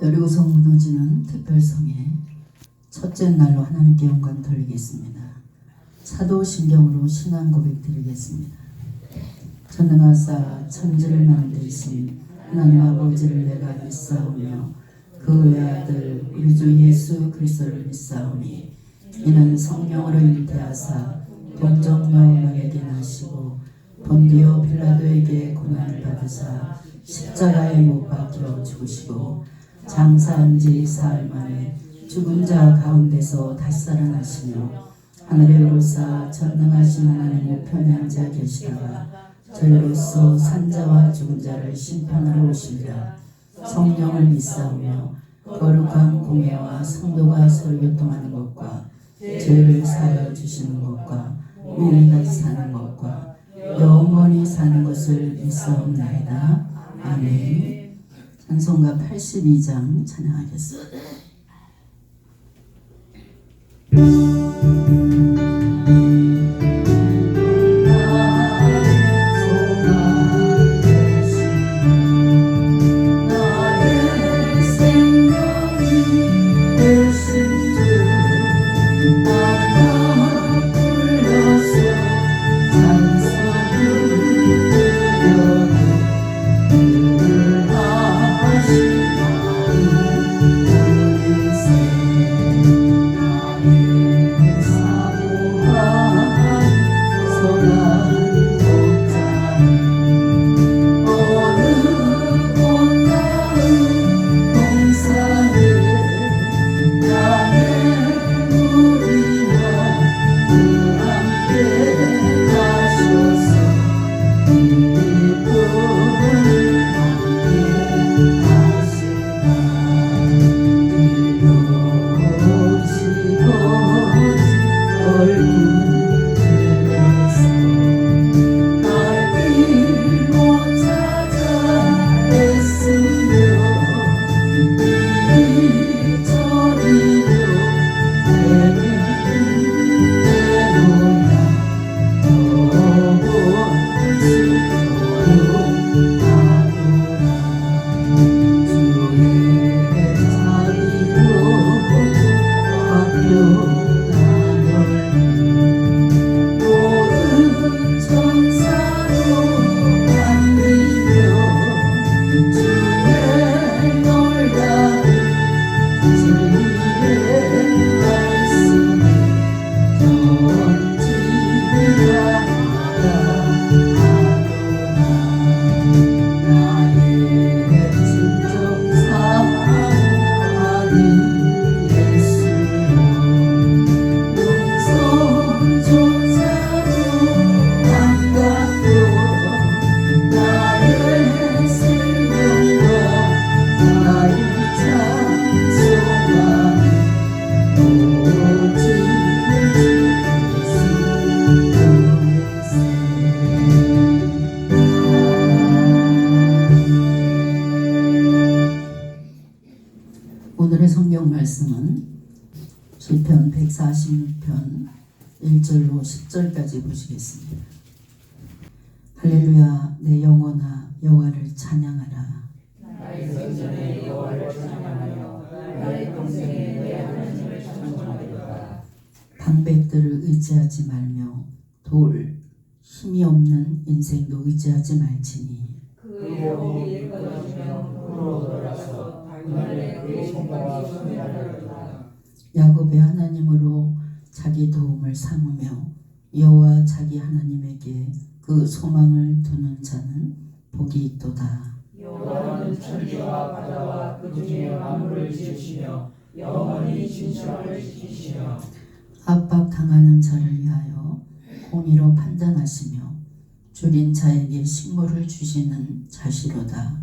여리고성 무너지는 특별성의 첫째 날로 하나님께 영광 돌리겠습니다. 사도신경으로 신앙 고백 드리겠습니다. 전능하사 천지를 만드신 하나님 아버지를 내가 믿사오며 그 외아들 우리 주 예수 그리스도를 믿사오니 이는 성령으로 잉태하사 동정녀 마리아에게 나시고 본디오 빌라도에게 고난을 받으사 십자가에 못 박혀 죽으시고 장사한 지 사흘 만에 죽은 자 가운데서 다시 살아나시며 하늘에 오르사 전능하신 하나님 우편에 앉아 계시다가 저희로서 산자와 죽은 자를 심판하러 오시리라. 성령을 믿사오며 거룩한 공예와 성도가 서로 교통하는 것과 죄를 사하여 주시는 것과 영원히 사는 것과 영원히 사는 것을 믿사옵나이다. 아멘. 찬송가 82장 찬양하겠습니다. 오늘의 성경 말씀은 시편 146편 1절로 10절까지 보시겠습니다. 할렐루야. 내 영혼아 여호와를 찬양하라. 나의 생전에 여호와를 찬양하며 나의 평생에 내 하나님을 찬송하리로다. 방백들을 의지하지 말며 돌 힘이 없는 인생도 의지하지 말지니 그 영혼이 끊어지면 흙으로 돌아서 그날에 그의 생각이 소멸하리로다. 야곱의 하나님으로 자기 도움을 삼으며 여호와 자기 하나님에게 그 소망을 두는 자는 복이 있도다. 여호와는 천지와 바다와 그 중에 만물을 지으시며 영원히 진실함을 지키시며 압박당하는 자를 위하여 공의로 판단하시며 줄인 자에게 식물을 주시는 자시로다.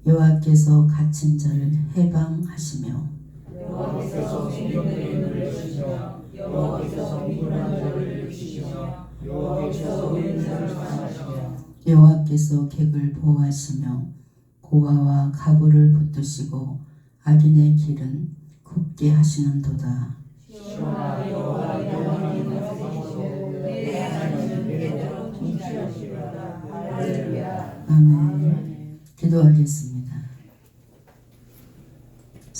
여호와께서 갇힌 자를 해방하시며 여호와께서 생존의 눈을 여시며 여호와께서 미련한 자를 일으키시며 여호와께서 의인 자를 사랑하시며 여호와께서 객을 보호하시며 고아와 가부를 붙드시고 악인의 길은 굽게 하시는도다. 시온아 여호와 영원히 높으시고 내 하나님은 대대로 통치하시리로다. 할렐루야. 아멘. 기도하겠습니다.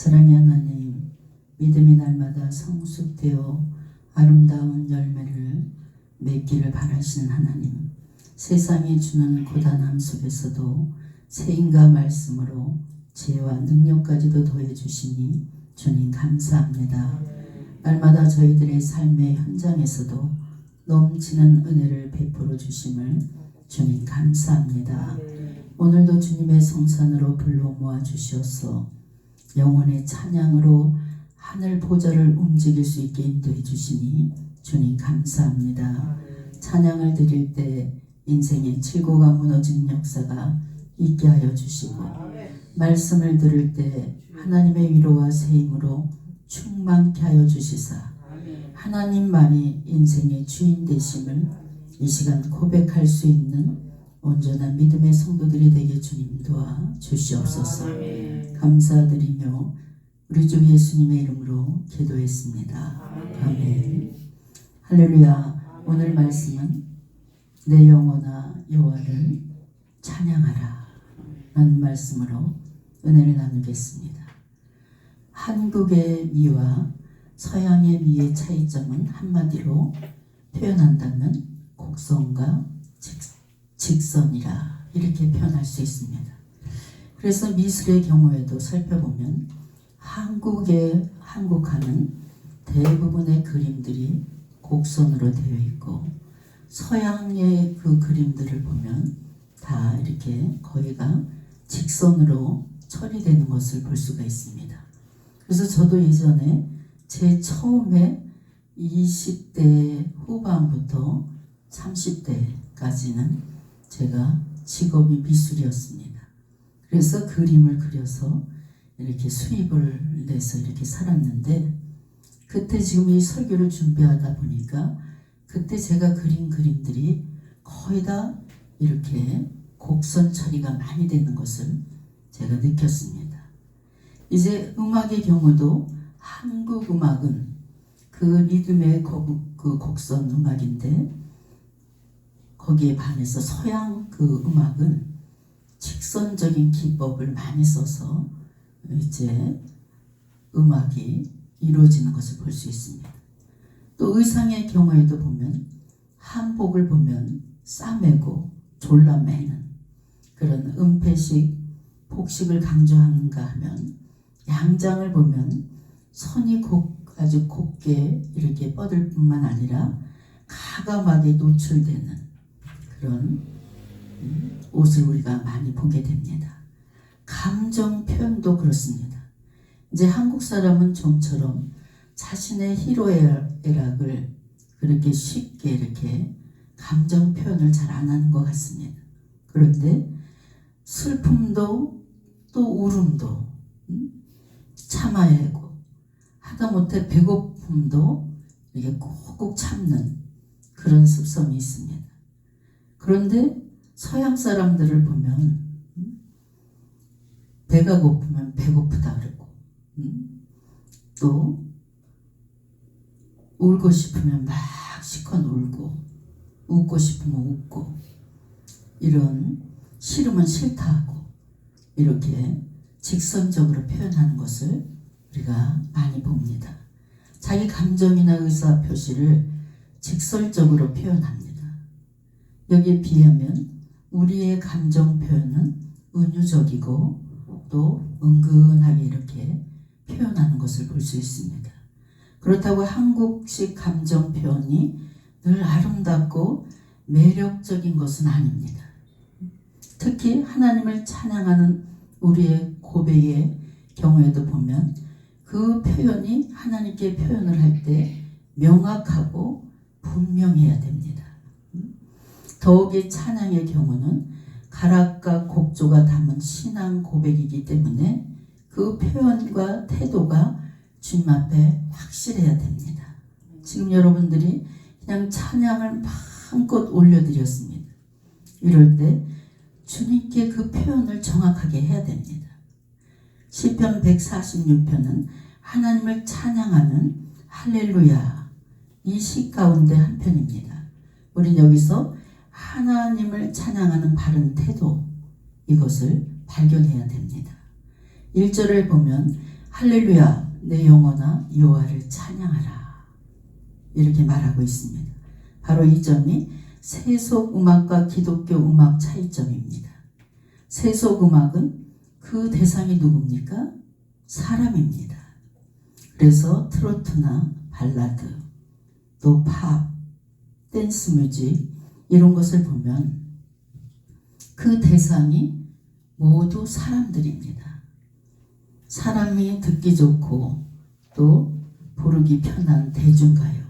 사랑의 하나님, 믿음이 날마다 성숙되어 아름다운 열매를 맺기를 바라시는 하나님, 세상이 주는 고단함 속에서도 세인과 말씀으로 지혜와 능력까지도 더해주시니 주님 감사합니다. 날마다 저희들의 삶의 현장에서도 넘치는 은혜를 베풀어 주심을 주님 감사합니다. 오늘도 주님의 성산으로 불러 모아 주시어서 영혼의 찬양으로 하늘 보좌를 움직일 수 있게 인도해 주시니 주님 감사합니다. 찬양을 드릴 때 인생의 칠고가 무너진 역사가 있게 하여 주시고, 말씀을 들을 때 하나님의 위로와 세임으로 충만케 하여 주시사 하나님만이 인생의 주인 되심을 이 시간 고백할 수 있는 온전한 믿음의 성도들이 되게 주님 도와 주시옵소서. 감사드리며 우리 주 예수님의 이름으로 기도했습니다. 아멘. 할렐루야. 오늘 말씀은 내 영혼아 여호와를 찬양하라 라는 말씀으로 은혜를 나누겠습니다. 한국의 미와 서양의 미의 차이점은 한마디로 표현한다면 곡선과 직선이라 이렇게 표현할 수 있습니다. 그래서 미술의 경우에도 살펴보면 한국하는 대부분의 그림들이 곡선으로 되어 있고, 서양의 그 그림들을 보면 다 이렇게 거의가 직선으로 처리되는 것을 볼 수가 있습니다. 그래서 저도 예전에 제 처음에 20대 후반부터 30대까지는 제가 직업이 미술이었습니다. 그래서 그림을 그려서 이렇게 수입을 내서 이렇게 살았는데, 그때 지금 이 설교를 준비하다 보니까 그때 제가 그린 그림들이 거의 다 이렇게 곡선 처리가 많이 되는 것을 제가 느꼈습니다. 이제 음악의 경우도 한국 음악은 그 리듬의 그 곡선 음악인데, 거기에 반해서 서양 그 음악은 직선적인 기법을 많이 써서 이제 음악이 이루어지는 것을 볼 수 있습니다. 또 의상의 경우에도 보면 한복을 보면 싸매고 졸라매는 그런 은폐식, 복식을 강조하는가 하면, 양장을 보면 선이 아주 곱게 이렇게 뻗을 뿐만 아니라 가감하게 노출되는 그런 옷을 우리가 많이 보게 됩니다. 감정 표현도 그렇습니다. 이제 한국 사람은 좀처럼 자신의 희로애락을 그렇게 쉽게 이렇게 감정 표현을 잘 안 하는 것 같습니다. 그런데 슬픔도 또 울음도 참아야 하고, 하다못해 배고픔도 이렇게 꾹꾹 참는 그런 습성이 있습니다. 그런데 서양 사람들을 보면 배가 고프면 배고프다 그러고, 또 울고 싶으면 막 실컷 울고, 웃고 싶으면 웃고, 이런 싫으면 싫다 하고 이렇게 직선적으로 표현하는 것을 우리가 많이 봅니다. 자기 감정이나 의사 표시를 직설적으로 표현합니다. 여기에 비하면 우리의 감정 표현은 은유적이고 또 은근하게 이렇게 표현하는 것을 볼 수 있습니다. 그렇다고 한국식 감정 표현이 늘 아름답고 매력적인 것은 아닙니다. 특히 하나님을 찬양하는 우리의 고백의 경우에도 보면 그 표현이 하나님께 표현을 할 때 명확하고 분명해야 됩니다. 더욱이 찬양의 경우는 가락과 곡조가 담은 신앙 고백이기 때문에 그 표현과 태도가 주님 앞에 확실해야 됩니다. 지금 여러분들이 그냥 찬양을 마음껏 올려드렸습니다. 이럴 때 주님께 그 표현을 정확하게 해야 됩니다. 시편 146편은 하나님을 찬양하는 할렐루야, 이 시 가운데 한 편입니다. 우린 여기서 하나님을 찬양하는 바른 태도, 이것을 발견해야 됩니다. 1절을 보면 할렐루야 내 영혼아 여호와를 찬양하라 이렇게 말하고 있습니다. 바로 이 점이 세속음악과 기독교 음악 차이점입니다. 세속음악은 그 대상이 누굽니까? 사람입니다. 그래서 트로트나 발라드, 또 팝, 댄스 뮤직 이런 것을 보면 그 대상이 모두 사람들입니다. 사람이 듣기 좋고 또 부르기 편한 대중가요.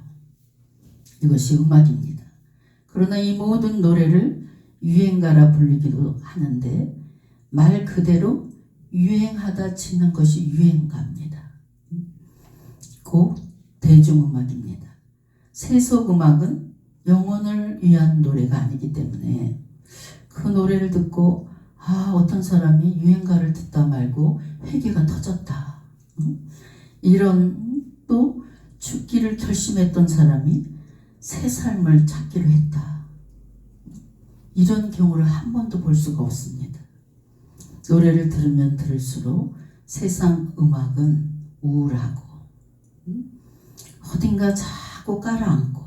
이것이 음악입니다. 그러나 이 모든 노래를 유행가라 불리기도 하는데 말 그대로 유행하다 치는 것이 유행가입니다. 곧 대중음악입니다. 세속음악은 영혼을 위한 노래가 아니기 때문에 그 노래를 듣고 어떤 사람이 유행가를 듣다 말고 회개가 터졌다. 이런 또 죽기를 결심했던 사람이 새 삶을 찾기로 했다. 이런 경우를 한 번도 볼 수가 없습니다. 노래를 들으면 들을수록 세상 음악은 우울하고 어딘가 자꾸 깔아앉고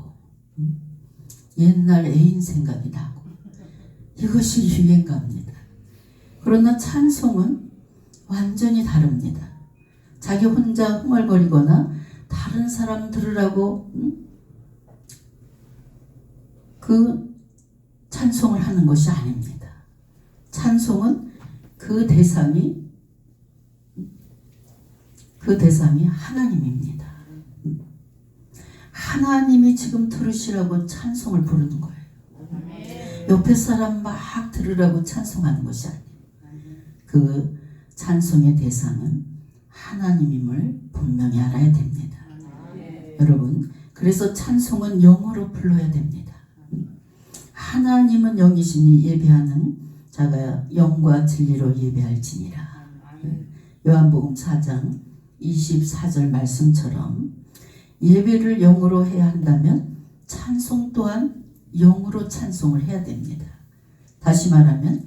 옛날 애인 생각이 나고 이것이 유행가입니다. 그러나 찬송은 완전히 다릅니다. 자기 혼자 흥얼거리거나 다른 사람 들으라고 그 찬송을 하는 것이 아닙니다. 찬송은 그 대상이 하나님입니다. 하나님이 지금 들으시라고 찬송을 부르는 거예요. 옆에 사람 막 들으라고 찬송하는 것이 아니에요. 그 찬송의 대상은 하나님임을 분명히 알아야 됩니다. 여러분, 그래서 찬송은 영으로 불러야 됩니다. 하나님은 영이시니 예배하는 자가 영과 진리로 예배할지니라. 요한복음 4장 24절 말씀처럼 예배를 영으로 해야 한다면 찬송 또한 영으로 찬송을 해야 됩니다. 다시 말하면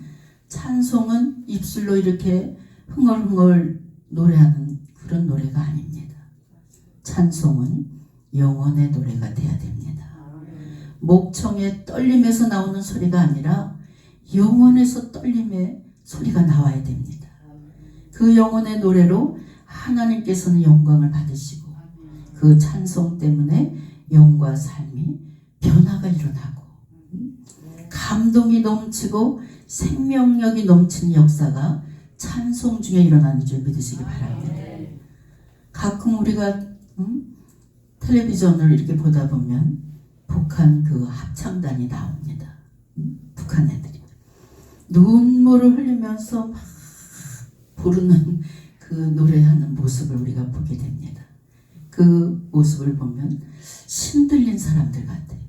찬송은 입술로 이렇게 흥얼흥얼 노래하는 그런 노래가 아닙니다. 찬송은 영혼의 노래가 돼야 됩니다. 목청의 떨림에서 나오는 소리가 아니라 영혼에서 떨림의 소리가 나와야 됩니다. 그 영혼의 노래로 하나님께서는 영광을 받으시고 그 찬송 때문에 영과 삶이 변화가 일어나고 감동이 넘치고 생명력이 넘치는 역사가 찬송 중에 일어나는 줄 믿으시기 바랍니다. 가끔 우리가 텔레비전을 이렇게 보다 보면 북한 그 합창단이 나옵니다. 북한 애들이 눈물을 흘리면서 막 부르는 그 노래하는 모습을 우리가 보게 됩니다. 그 모습을 보면 신들린 사람들 같아요.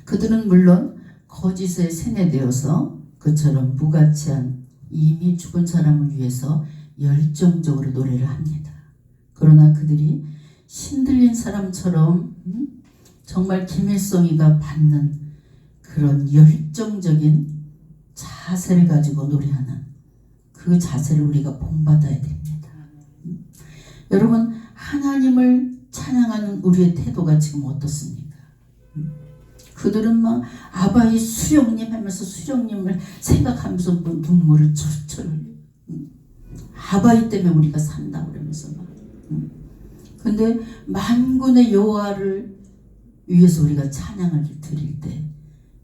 그들은 물론 거짓에 세뇌되어서 그처럼 무가치한 이미 죽은 사람을 위해서 열정적으로 노래를 합니다. 그러나 그들이 신들린 사람처럼 정말 김일성이가 받는 그런 열정적인 자세를 가지고 노래하는 그 자세를 우리가 본받아야 됩니다. 여러분, 하나님을 찬양하는 우리의 태도가 지금 어떻습니까? 그들은 막 아바이 수령님 하면서 수령님을 생각하면서 눈물을 철철 흘려요. 아바이 때문에 우리가 산다 그러면서 막. 근데 만군의 여호와를 위해서 우리가 찬양을 드릴 때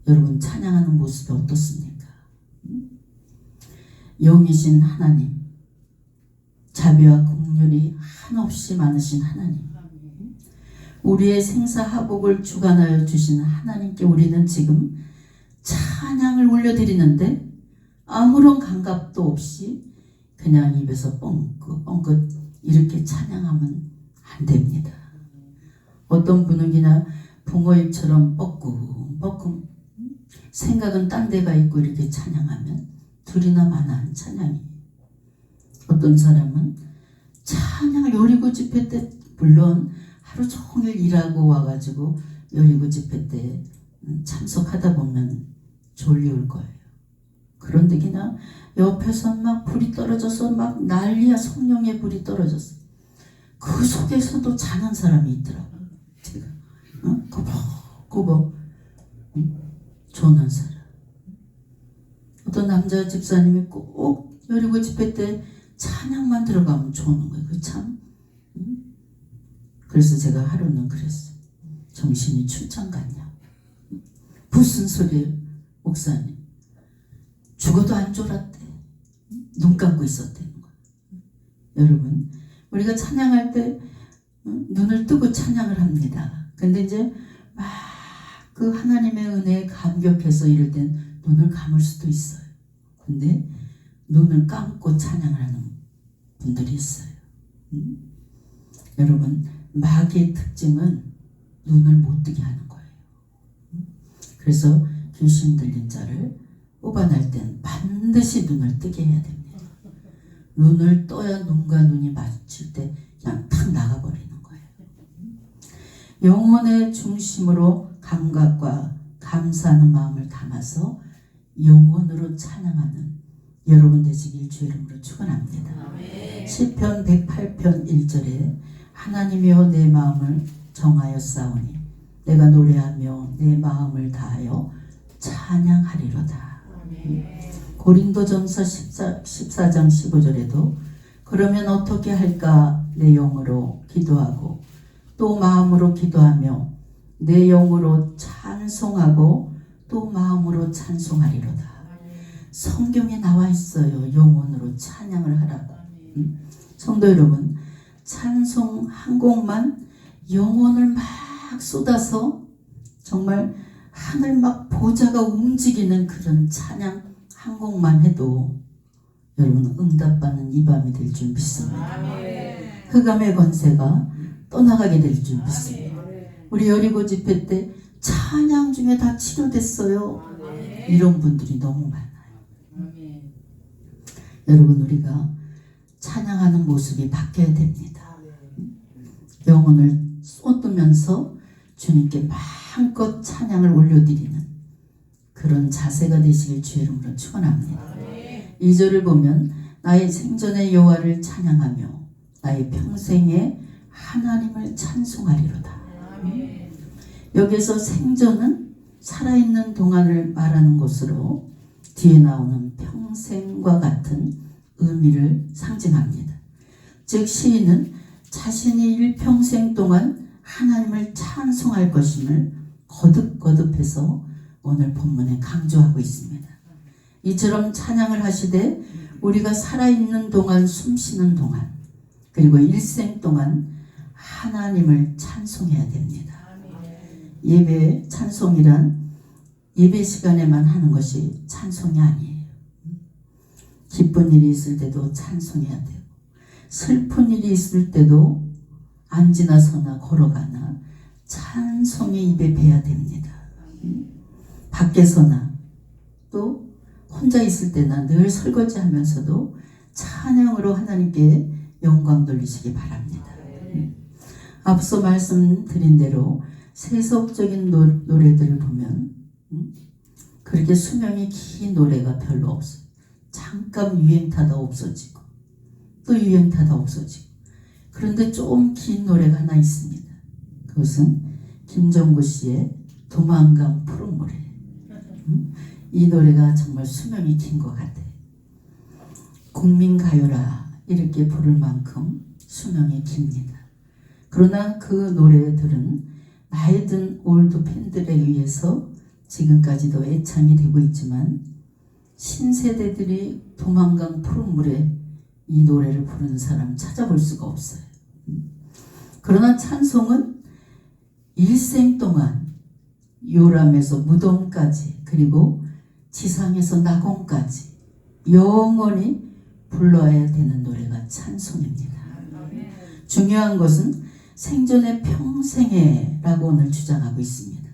여러분 찬양하는 모습이 어떻습니까? 영이신 하나님, 자비와 긍휼이 한없이 많으신 하나님, 우리의 생사하복을 주관하여 주신 하나님께 우리는 지금 찬양을 올려드리는데 아무런 감각도 없이 그냥 입에서 뻥긋 이렇게 찬양하면 안 됩니다. 어떤 분은 그냥 붕어입처럼 뻐끔뻐끔 생각은 딴 데가 있고 이렇게 찬양하면 둘이나 마나한 찬양이. 어떤 사람은 찬양을 여리고 집회 때 물론 하루 종일 일하고 와가지고 여리고 집회 때 참석하다 보면 졸리울 거예요. 그런데 그냥 옆에서 막 불이 떨어져서 막 난리야. 성령의 불이 떨어졌어. 그 속에서도 자는 사람이 있더라고. 제가 꾸벅꾸벅 조는 사람. 어떤 남자 집사님이 꼭 여리고 집회 때 찬양만 들어가면 조는 거예요. 그 참. 그래서 제가 하루는 그랬어요. 정신이 출장 갔냐? 무슨 소리예요, 목사님? 죽어도 안 졸았대. 눈 감고 있었다는 거예요. 여러분, 우리가 찬양할 때 눈을 뜨고 찬양을 합니다. 근데 이제 막 그 하나님의 은혜에 감격해서 이럴 땐 눈을 감을 수도 있어요. 근데 눈을 감고 찬양을 하는 분들이 있어요. 여러분, 마귀의 특징은 눈을 못 뜨게 하는 거예요. 그래서 귀신 들린 자를 뽑아낼 땐 반드시 눈을 뜨게 해야 됩니다. 눈을 떠야 눈과 눈이 마주칠 때 그냥 탁 나가버리는 거예요. 영혼의 중심으로 감각과 감사하는 마음을 담아서 영혼으로 찬양하는 여러분 되시길 주 이름으로 축원합니다. 시편 108편 1절에 하나님이여 내 마음을 정하여 싸우니 내가 노래하며 내 마음을 다하여 찬양하리로다. 고린도전서 14장 15절에도 그러면 어떻게 할까 내 영으로 기도하고 또 마음으로 기도하며 내 영으로 찬송하고 또 마음으로 찬송하리로다. 성경에 나와 있어요. 영혼으로 찬양을 하라고. 성도 여러분, 찬송 한 곡만 영혼을 막 쏟아서 정말 하늘 막 보좌가 움직이는 그런 찬양 한 곡만 해도 여러분 응답받는 이 밤이 될 줄 믿습니다. 흑암의 권세가 떠나가게 될 줄 믿습니다. 우리 여리고 집회 때 찬양 중에 다 치료됐어요. 이런 분들이 너무 많아요. 여러분, 우리가 찬양하는 모습이 바뀌어야 됩니다. 영혼을 쏟으면서 주님께 마음껏 찬양을 올려드리는 그런 자세가 되시길 주 이름으로 축원합니다. 2절을 보면 나의 생전의 여호와를 찬양하며 나의 평생에 하나님을 찬송하리로다. 여기서 생전은 살아있는 동안을 말하는 것으로 뒤에 나오는 평생과 같은 의미를 상징합니다. 즉 시인은 자신이 일평생 동안 하나님을 찬송할 것임을 거듭거듭해서 오늘 본문에 강조하고 있습니다. 이처럼 찬양을 하시되 우리가 살아있는 동안, 숨쉬는 동안, 그리고 일생 동안 하나님을 찬송해야 됩니다. 예배 찬송이란 예배 시간에만 하는 것이 찬송이 아니에요. 기쁜 일이 있을 때도 찬송해야 되고, 슬픈 일이 있을 때도 앉으나 서나 걸어가나 찬송이 입에 배야 됩니다. 밖에서나 또 혼자 있을 때나 늘 설거지하면서도 찬양으로 하나님께 영광 돌리시기 바랍니다. 앞서 말씀드린 대로 세속적인 노래들을 보면 그렇게 수명이 긴 노래가 별로 없어요. 잠깐 유행 타다 없어지고 또 유행 타다 없어지고. 그런데 좀 긴 노래가 하나 있습니다. 그것은 김정구 씨의 도망간 푸른 모래. 이 노래가 정말 수명이 긴 것 같아요. 국민가요라 이렇게 부를 만큼 수명이 깁니다. 그러나 그 노래들은 나이 든 올드 팬들에 의해서 지금까지도 애창이 되고 있지만 신세대들이 도망간 푸른 물에 이 노래를 부르는 사람 찾아볼 수가 없어요. 그러나 찬송은 일생 동안 요람에서 무덤까지 그리고 지상에서 낙원까지 영원히 불러야 되는 노래가 찬송입니다. 중요한 것은 생전의 평생에라고 오늘 주장하고 있습니다.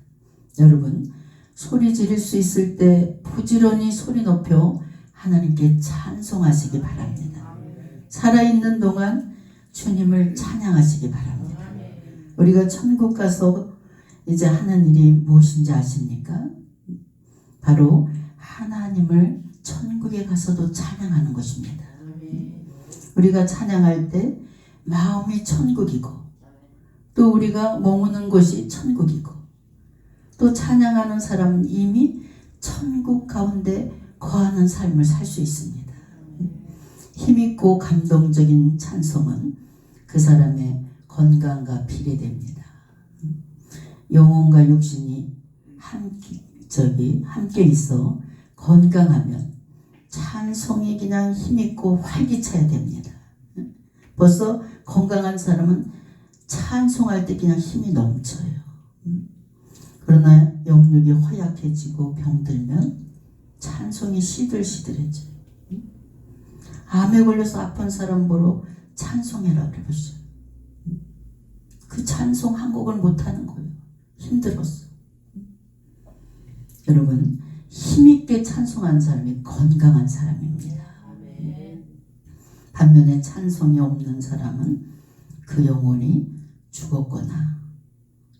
여러분, 소리 지를 수 있을 때 부지런히 소리 높여 하나님께 찬송하시기 바랍니다. 살아있는 동안 주님을 찬양하시기 바랍니다. 우리가 천국 가서 이제 하는 일이 무엇인지 아십니까? 바로 하나님을 천국에 가서도 찬양하는 것입니다. 우리가 찬양할 때 마음이 천국이고 또 우리가 머무는 곳이 천국이고 또 찬양하는 사람은 이미 천국 가운데 거하는 삶을 살 수 있습니다. 힘있고 감동적인 찬송은 그 사람의 건강과 비례됩니다. 영혼과 육신이 함께 있어 건강하면 찬송이 그냥 힘있고 활기차야 됩니다. 벌써 건강한 사람은 찬송할 때 그냥 힘이 넘쳐요. 그러나 영육이 허약해지고 병들면 찬송이 시들시들해져요. 암에 걸려서 아픈 사람 보러 찬송해라 그래보세요. 그 찬송 한 곡을 못하는 거예요. 힘들었어. 여러분, 힘있게 찬송한 사람이 건강한 사람입니다. 반면에 찬송이 없는 사람은 그 영혼이 죽었거나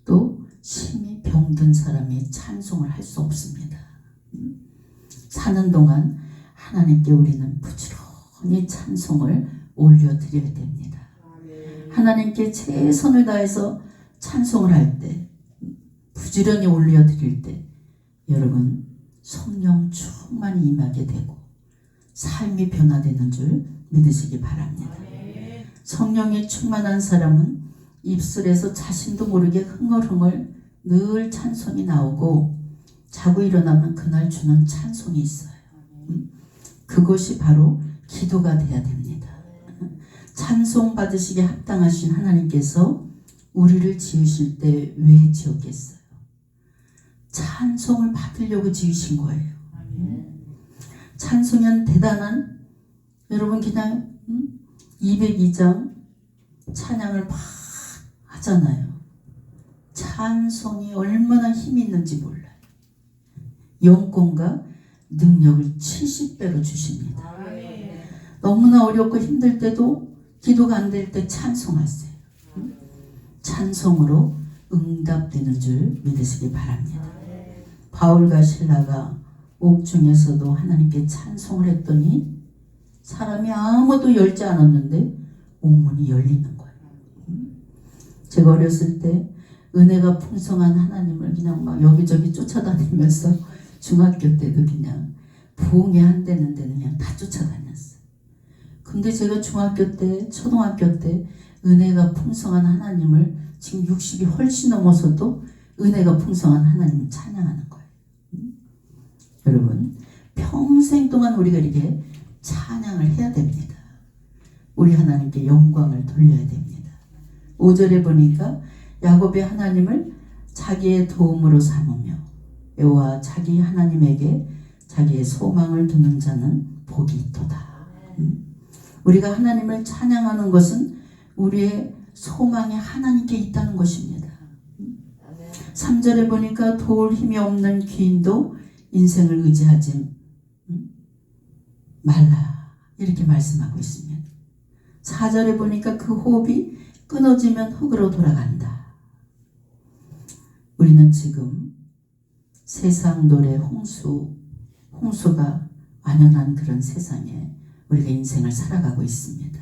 또 심히 병든 사람이 찬송을 할 수 없습니다. 사는 동안 하나님께 우리는 부지런히 찬송을 올려드려야 됩니다. 하나님께 최선을 다해서 찬송을 할 때, 부지런히 올려드릴 때 여러분 성령 충만히 임하게 되고 삶이 변화되는 줄 믿으시기 바랍니다. 성령이 충만한 사람은 입술에서 자신도 모르게 흥얼흥얼 늘 찬송이 나오고 자고 일어나면 그날 주는 찬송이 있어요. 그것이 바로 기도가 돼야 됩니다. 찬송 받으시기에 합당하신 하나님께서 우리를 지으실 때 왜 지었겠어요? 찬송을 받으려고 지으신 거예요. 찬송은 대단한, 여러분 그냥 202장 찬양을 막 하잖아요. 찬송이 얼마나 힘이 있는지 몰라요. 영권과 능력을 70배로 주십니다. 너무나 어렵고 힘들 때도 기도가 안 될 때 찬송하세요. 찬송으로 응답되는 줄 믿으시기 바랍니다. 바울과 실라가 옥중에서도 하나님께 찬송을 했더니 사람이 아무도 열지 않았는데 옥문이 열리는 거예요. 제가 어렸을 때 은혜가 풍성한 하나님을 그냥 막 여기저기 쫓아다니면서 중학교 때도 그냥 부흥회 한다는 데는 그냥 다 쫓아다녔어요. 근데 제가 중학교 때, 초등학교 때 은혜가 풍성한 하나님을 지금 60이 훨씬 넘어서도 은혜가 풍성한 하나님을 찬양하는 거예요. 여러분, 평생 동안 우리가 이렇게 찬양을 해야 됩니다. 우리 하나님께 영광을 돌려야 됩니다. 5절에 보니까 야곱의 하나님을 자기의 도움으로 삼으며 여호와 자기 하나님에게 자기의 소망을 두는 자는 복이 있도다. 우리가 하나님을 찬양하는 것은 우리의 소망이 하나님께 있다는 것입니다. 3절에 보니까 도울 힘이 없는 귀인도 인생을 의지하지 말라 이렇게 말씀하고 있습니다. 4절에 보니까 그 호흡이 끊어지면 흙으로 돌아간다. 우리는 지금 세상 노래 홍수가 완연한 그런 세상에 우리가 인생을 살아가고 있습니다.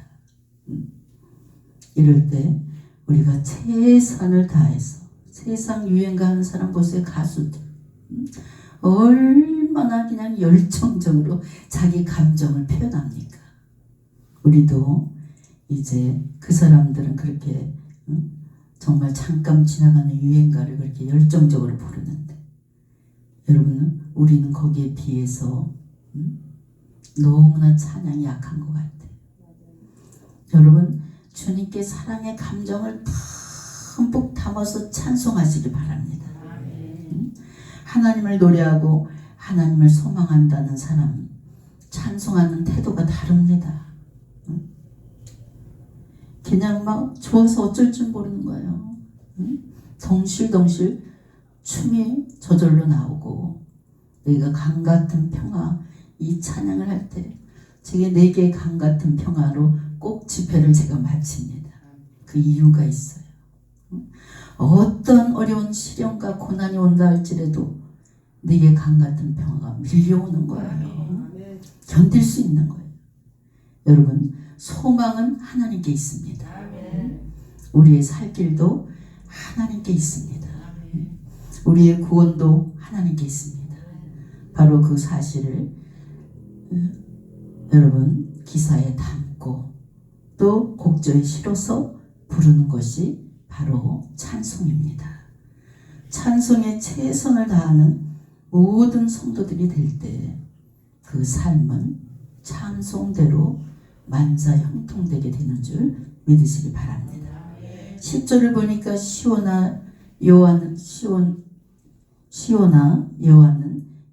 이럴 때 우리가 최선을 다해서 세상 유행가 하는 사람 보세요. 가수들 얼마나 그냥 열정적으로 자기 감정을 표현합니까? 우리도 이제 그 사람들은 그렇게 정말 잠깐 지나가는 유행가를 그렇게 열정적으로 부르는데 여러분 우리는 거기에 비해서 너무나 찬양이 약한 것 같아요. 여러분 주님께 사랑의 감정을 듬뿍 담아서 찬송하시기 바랍니다. 하나님을 노래하고 하나님을 소망한다는 사람은 찬송하는 태도가 다릅니다. 그냥 막 좋아서 어쩔 줄 모르는 거예요. 덩실덩실 춤이 저절로 나오고 내가 강 같은 평화 이 찬양을 할 때 제게 내게 강 같은 평화로 꼭 집회를 제가 마칩니다. 그 이유가 있어요. 어떤 어려운 시련과 고난이 온다 할지라도 내게 강 같은 평화가 밀려오는 거예요. 견딜 수 있는 거예요. 여러분, 소망은 하나님께 있습니다. 우리의 살 길도 하나님께 있습니다. 우리의 구원도 하나님께 있습니다. 바로 그 사실을 여러분 기사에 담고 또 곡조에 실어서 부르는 것이 바로 찬송입니다. 찬송에 최선을 다하는 모든 성도들이 될 때 그 삶은 찬송대로 만사형통되게 되는 줄 믿으시기 바랍니다. 10절을 보니까 시온아 여호와는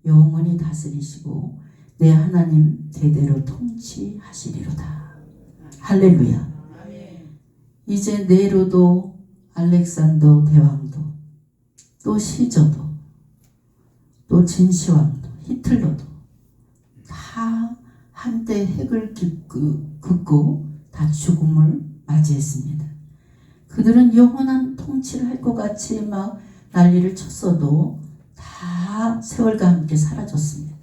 영원히 다스리시고 내 하나님 대대로 통치하시리로다. 할렐루야. 이제 네로도 알렉산더 대왕도 또 시저도 또 진시황도 히틀러도 다 한때 핵을 긋고 다 죽음을 맞이했습니다. 그들은 영원한 통치를 할 것 같이 막 난리를 쳤어도 다 세월과 함께 사라졌습니다.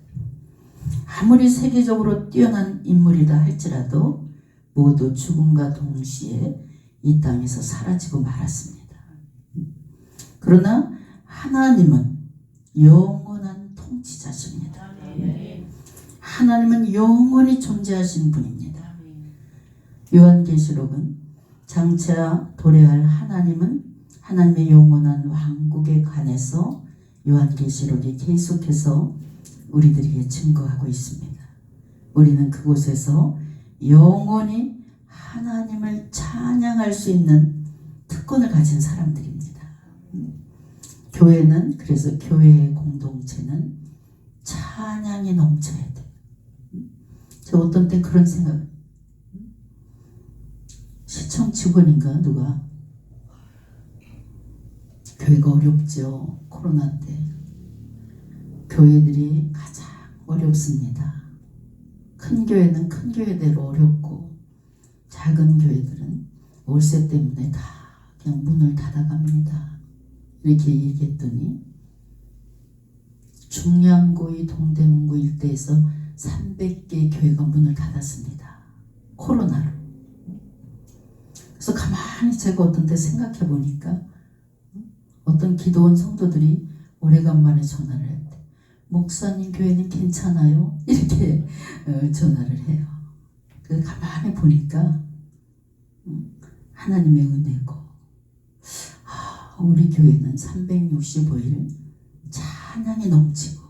아무리 세계적으로 뛰어난 인물이다 할지라도 모두 죽음과 동시에 이 땅에서 사라지고 말았습니다. 그러나 하나님은 영원한 통치자십니다. 하나님은 영원히 존재하신 분입니다. 요한계시록은 장차 도래할 하나님의 영원한 왕국에 관해서 요한계시록이 계속해서 우리들에게 증거하고 있습니다. 우리는 그곳에서 영원히 하나님을 찬양할 수 있는 특권을 가진 사람들입니다. 교회는 그래서 교회의 공동체는 찬양이 넘쳐야 돼요. 저 어떤 때 그런 생각, 시청 직원인가 누가 교회가 어렵죠. 코로나 때 교회들이 가장 어렵습니다. 큰 교회는 큰 교회대로 어렵고 작은 교회들은 월세 때문에 다 그냥 문을 닫아갑니다. 이렇게 얘기했더니 중량고의 동대문구 일대에서 300개 교회가 문을 닫았습니다. 코로나로. 그래서 가만히 제가 어떤 때 생각해 보니까 어떤 기도원 성도들이 오래간만에 전화를 했대. 목사님 교회는 괜찮아요? 이렇게 전화를 해요. 그래서 가만히 보니까 하나님의 은혜고 우리 교회는 365일 찬양이 넘치고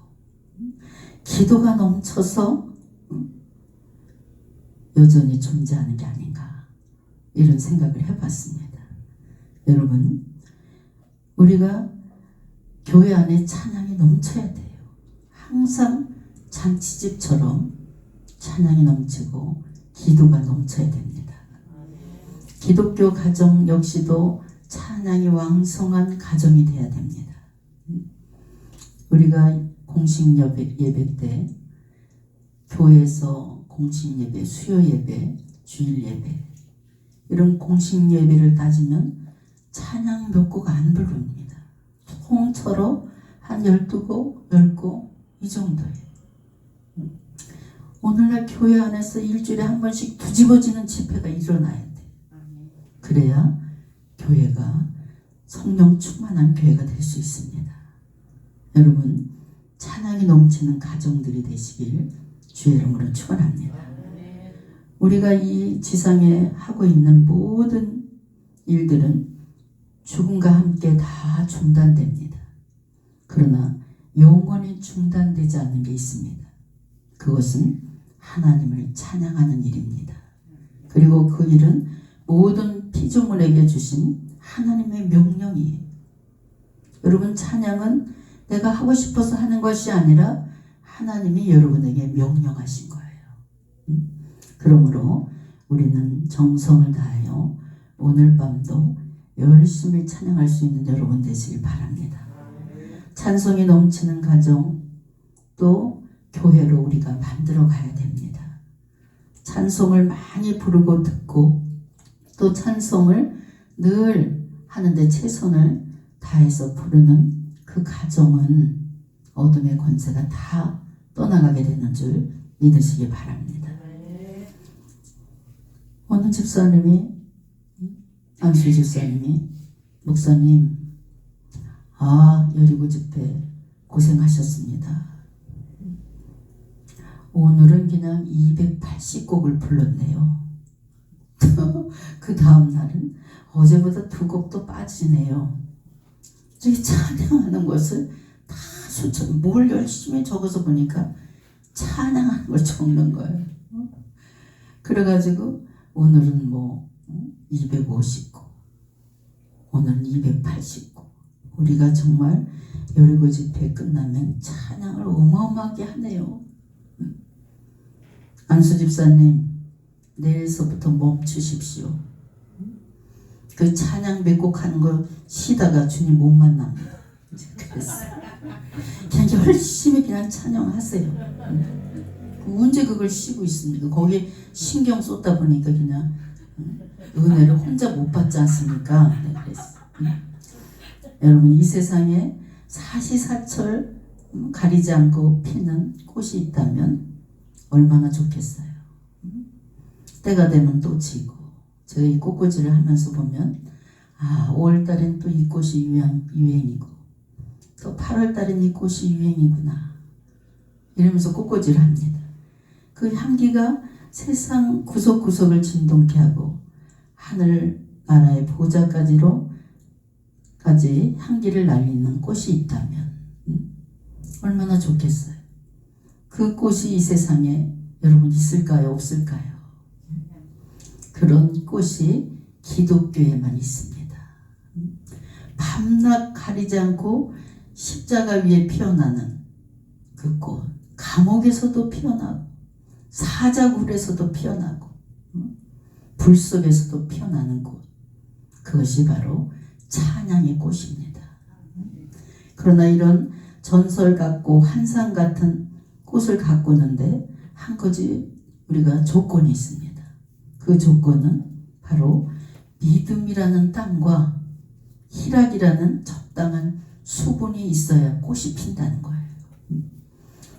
기도가 넘쳐서 여전히 존재하는 게 아닌가 이런 생각을 해봤습니다. 여러분, 우리가 교회 안에 찬양이 넘쳐야 돼요. 항상 잔치집처럼 찬양이 넘치고 기도가 넘쳐야 됩니다. 기독교 가정 역시도 찬양이 왕성한 가정이 돼야 됩니다. 우리가 공식 예배 때 교회에서 공식 예배, 수요 예배, 주일 예배 이런 공식 예배를 따지면 찬양 몇 곡 안 부릅니다. 통째로 한 12곡, 10곡 이 정도예요. 오늘날 교회 안에서 일주일에 한 번씩 뒤집어지는 집회가 일어나야 돼. 그래야 교회가 성령 충만한 교회가 될 수 있습니다. 여러분, 찬양이 넘치는 가정들이 되시길 주의 이름으로 축원합니다. 우리가 이 지상에 하고 있는 모든 일들은 죽음과 함께 다 중단됩니다. 그러나 영원히 중단되지 않는 게 있습니다. 그것은 하나님을 찬양하는 일입니다. 그리고 그 일은 모든 피조물에게 주신 하나님의 명령이에요. 여러분, 찬양은 내가 하고 싶어서 하는 것이 아니라 하나님이 여러분에게 명령하신 거예요. 그러므로 우리는 정성을 다하여 오늘 밤도 열심히 찬양할 수 있는 여러분 되시길 바랍니다. 찬송이 넘치는 가정 또 교회로 우리가 만들어 가야 됩니다. 찬송을 많이 부르고 듣고 또 찬송을 늘 하는데 최선을 다해서 부르는 그 가정은 어둠의 권세가 다 떠나가게 되는 줄 믿으시기 바랍니다. 어느 집사님이, 안수 집사님이, 목사님, 여리고 집회 고생하셨습니다. 오늘은 그냥 280곡을 불렀네요. 그 다음 날은 어제보다 2곡도 빠지네요. 저기 찬양하는 것을 다 뭘 열심히 적어서 보니까 찬양하는 걸 적는 거예요. 그래가지고 오늘은 250곡, 오늘은 280곡. 우리가 정말 여리고 집회 끝나면 찬양을 어마어마하게 하네요. 안수 집사님, 내일서부터 멈추십시오. 그 찬양 몇 곡 하는 거 쉬다가 주님 못 만납니다. 그랬어요. 그냥 열심히 그냥 찬양하세요. 언제 그걸 쉬고 있습니까? 거기에 신경 쏟다 보니까 그냥 은혜를 혼자 못 받지 않습니까? 네, 그랬어요. 여러분, 이 세상에 사시사철 가리지 않고 피는 꽃이 있다면 얼마나 좋겠어요. 때가 되면 또 지고, 제가 이 꽃꽂이를 하면서 보면 5월달엔 또 이 꽃이 유행이고 또 8월달엔 이 꽃이 유행이구나 이러면서 꽃꽂이를 합니다. 그 향기가 세상 구석구석을 진동케 하고 하늘나라의 보좌까지 향기를 날리는 꽃이 있다면 얼마나 좋겠어요. 그 꽃이 이 세상에 여러분 있을까요? 없을까요? 그런 꽃이 기독교에만 있습니다. 밤낮 가리지 않고 십자가 위에 피어나는 그 꽃, 감옥에서도 피어나고 사자굴에서도 피어나고 불 속에서도 피어나는 꽃, 그것이 바로 찬양의 꽃입니다. 그러나 이런 전설 같고 환상 같은 꽃을 가꾸는데 한 가지 우리가 조건이 있습니다. 그 조건은 바로 믿음이라는 땅과 희락이라는 적당한 수분이 있어야 꽃이 핀다는 거예요.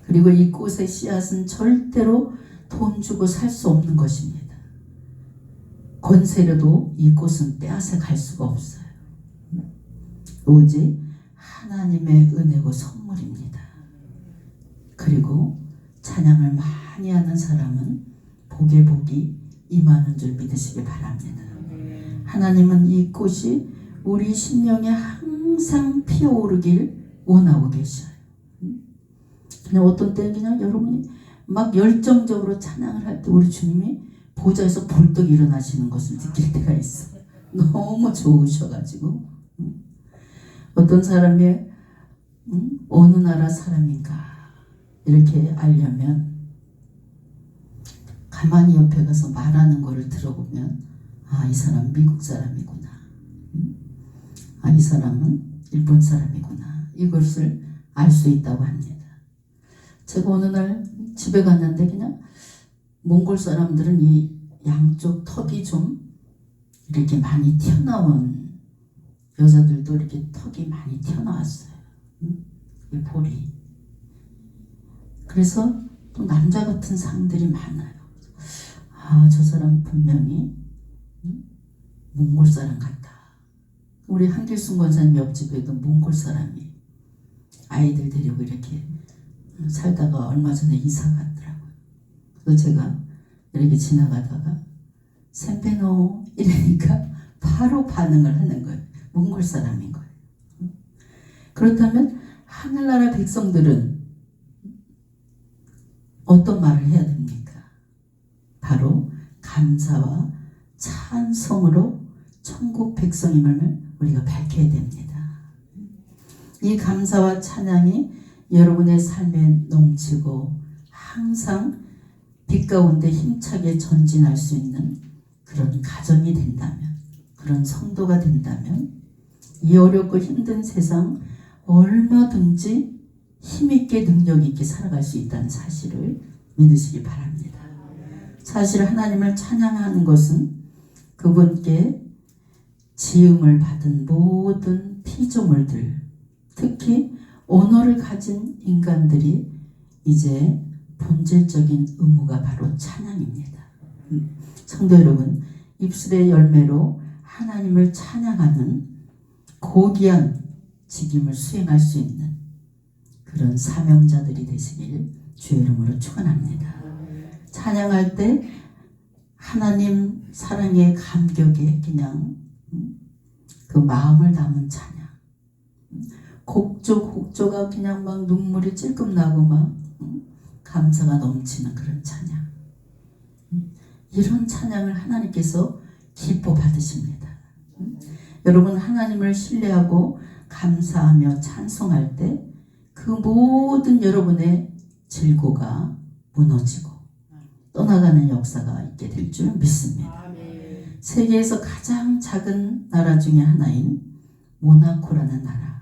그리고 이 꽃의 씨앗은 절대로 돈 주고 살 수 없는 것입니다. 권세로도 이 꽃은 빼앗아 갈 수가 없어요. 오직 하나님의 은혜고 선물입니다. 그리고 찬양을 많이 하는 사람은 복에 복이 임하는 줄 믿으시기 바랍니다. 하나님은 이 꽃이 우리 심령에 항상 피어오르길 원하고 계셔요. 그냥 어떤 때는 그냥 여러분이 막 열정적으로 찬양을 할 때 우리 주님이 보좌에서 벌떡 일어나시는 것을 느낄 때가 있어요. 너무 좋으셔가지고. 어떤 사람이 어느 나라 사람인가 이렇게 알려면 가만히 옆에 가서 말하는 거를 들어보면 이 사람 미국 사람이구나. 이 사람은 일본 사람이구나. 이것을 알 수 있다고 합니다. 제가 어느 날 집에 갔는데 그냥 몽골 사람들은 이 양쪽 턱이 좀 이렇게 많이 튀어나온, 여자들도 이렇게 턱이 많이 튀어나왔어요. 이 볼이. 그래서 또 남자 같은 상들이 많아요. 저 사람 분명히 몽골 사람 같다. 우리 한길순 권사님 옆집에도 몽골 사람이 아이들 데리고 이렇게 살다가 얼마 전에 이사 갔더라고요. 그래서 제가 이렇게 지나가다가 샘페노 이러니까 바로 반응을 하는 거예요. 몽골 사람인 거예요. 그렇다면 하늘나라 백성들은 어떤 말을 해야 됩니까? 바로 감사와 찬송으로 천국 백성임을 우리가 밝혀야 됩니다. 이 감사와 찬양이 여러분의 삶에 넘치고 항상 빛 가운데 힘차게 전진할 수 있는 그런 가정이 된다면, 그런 성도가 된다면 이 어렵고 힘든 세상 얼마든지 힘있게 능력있게 살아갈 수 있다는 사실을 믿으시기 바랍니다. 사실 하나님을 찬양하는 것은 그분께 지음을 받은 모든 피조물들, 특히 언어를 가진 인간들이 이제 본질적인 의무가 바로 찬양입니다. 성도 여러분, 입술의 열매로 하나님을 찬양하는 고귀한 직임을 수행할 수 있는 그런 사명자들이 되시길 주의 이름으로 축원합니다. 찬양할 때 하나님 사랑의 감격에 그냥 그 마음을 담은 찬양, 곡조가 그냥 막 눈물이 찔끔 나고 막 감사가 넘치는 그런 찬양, 이런 찬양을 하나님께서 기뻐 받으십니다. 여러분, 하나님을 신뢰하고 감사하며 찬송할 때 그 모든 여러분의 질고가 무너지고 떠나가는 역사가 있게 될 줄 믿습니다. 세계에서 가장 작은 나라 중에 하나인 모나코라는 나라,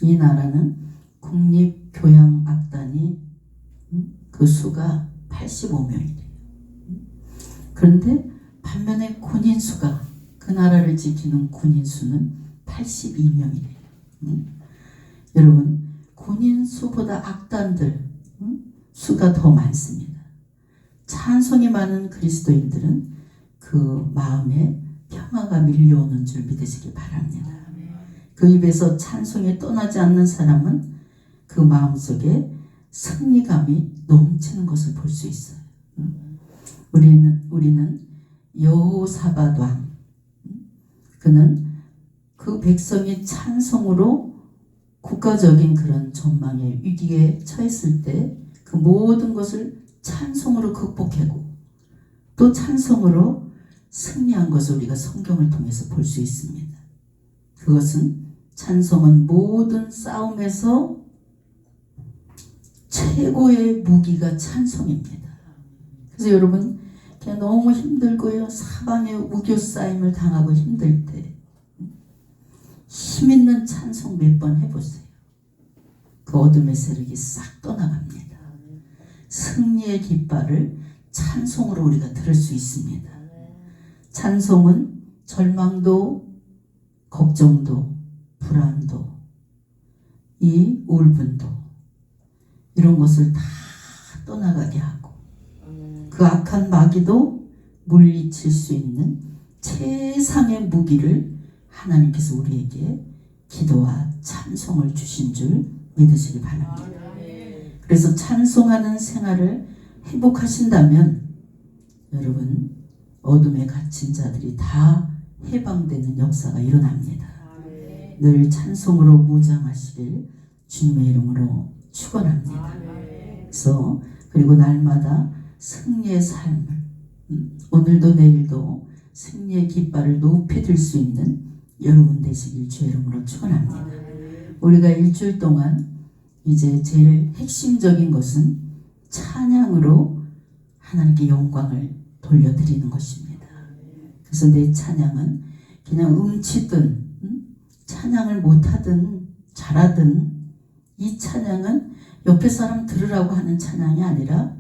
이 나라는 국립교향악단이 그 수가 85명이래요. 그런데 반면에 군인 수가, 그 나라를 지키는 군인 수는 82명이래요. 여러분, 군인 수보다 악단들 수가 더 많습니다. 찬송이 많은 그리스도인들은 그 마음에 평화가 밀려오는 줄 믿으시기 바랍니다. 그 입에서 찬송이 떠나지 않는 사람은 그 마음속에 승리감이 넘치는 것을 볼 수 있어요. 우리는 여호사밧 왕, 그는 그 백성이 찬송으로 국가적인 그런 전망의 위기에 처했을 때 그 모든 것을 찬송으로 극복하고 또 찬송으로 승리한 것을 우리가 성경을 통해서 볼 수 있습니다. 그것은 찬송은 모든 싸움에서 최고의 무기가 찬송입니다. 그래서 여러분, 그냥 너무 힘들고요, 사방에 우겨싸임을 당하고 힘들 때 힘있는 찬송 몇 번 해보세요. 그 어둠의 세력이 싹 떠나갑니다. 승리의 깃발을 찬송으로 우리가 들을 수 있습니다. 찬송은 절망도, 걱정도, 불안도, 이 울분도, 이런 것을 다 떠나가게 하고 그 악한 마귀도 물리칠 수 있는 최상의 무기를 하나님께서 우리에게 기도와 찬송을 주신 줄 믿으시기 바랍니다. 그래서 찬송하는 생활을 회복하신다면 여러분, 어둠에 갇힌 자들이 다 해방되는 역사가 일어납니다. 늘 찬송으로 무장하시길 주님의 이름으로 축원합니다. 그래서 그리고 날마다 승리의 삶을, 오늘도 내일도 승리의 깃발을 높이 들 수 있는 여러분 되시길 주의 이름으로 축원합니다. 우리가 일주일 동안 이제 제일 핵심적인 것은 찬양으로 하나님께 영광을 돌려드리는 것입니다. 그래서 내 찬양은 그냥 음치든 찬양을 못하든 잘하든 이 찬양은 옆에 사람 들으라고 하는 찬양이 아니라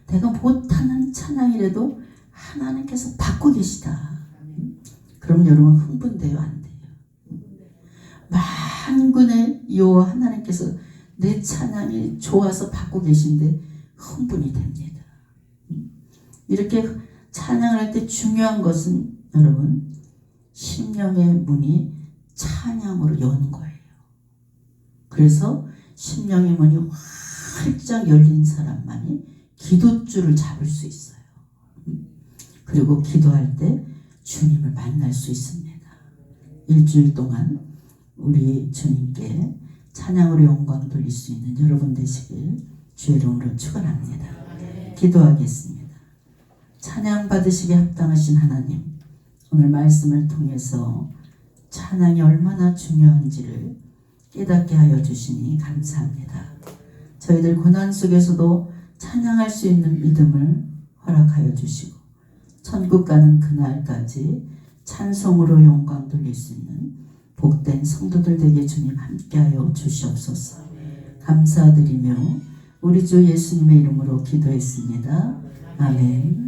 내가 못하는 찬양이라도 하나님께서 받고 계시다. 그럼 여러분 흥분돼요? 안 돼요? 만군의 여호와 하나님께서 내 찬양이 좋아서 받고 계신데 흥분이 됩니다. 이렇게 찬양을 할 때 중요한 것은 여러분, 심령의 문이 찬양으로 여는 거예요. 그래서 심령의 문이 활짝 열린 사람만이 기도줄을 잡을 수 있어요. 그리고 기도할 때 주님을 만날 수 있습니다. 일주일 동안 우리 주님께 찬양으로 영광 돌릴 수 있는 여러분 되시길 주의 이름으로 축원합니다. 기도하겠습니다. 찬양 받으시기 합당하신 하나님, 오늘 말씀을 통해서 찬양이 얼마나 중요한지를 깨닫게 하여 주시니 감사합니다. 저희들 고난 속에서도 찬양할 수 있는 믿음을 허락하여 주시고 천국 가는 그날까지 찬송으로 영광 돌릴 수 있는 복된 성도들 되게 주님 함께하여 주시옵소서. 감사드리며 우리 주 예수님의 이름으로 기도했습니다. 아멘.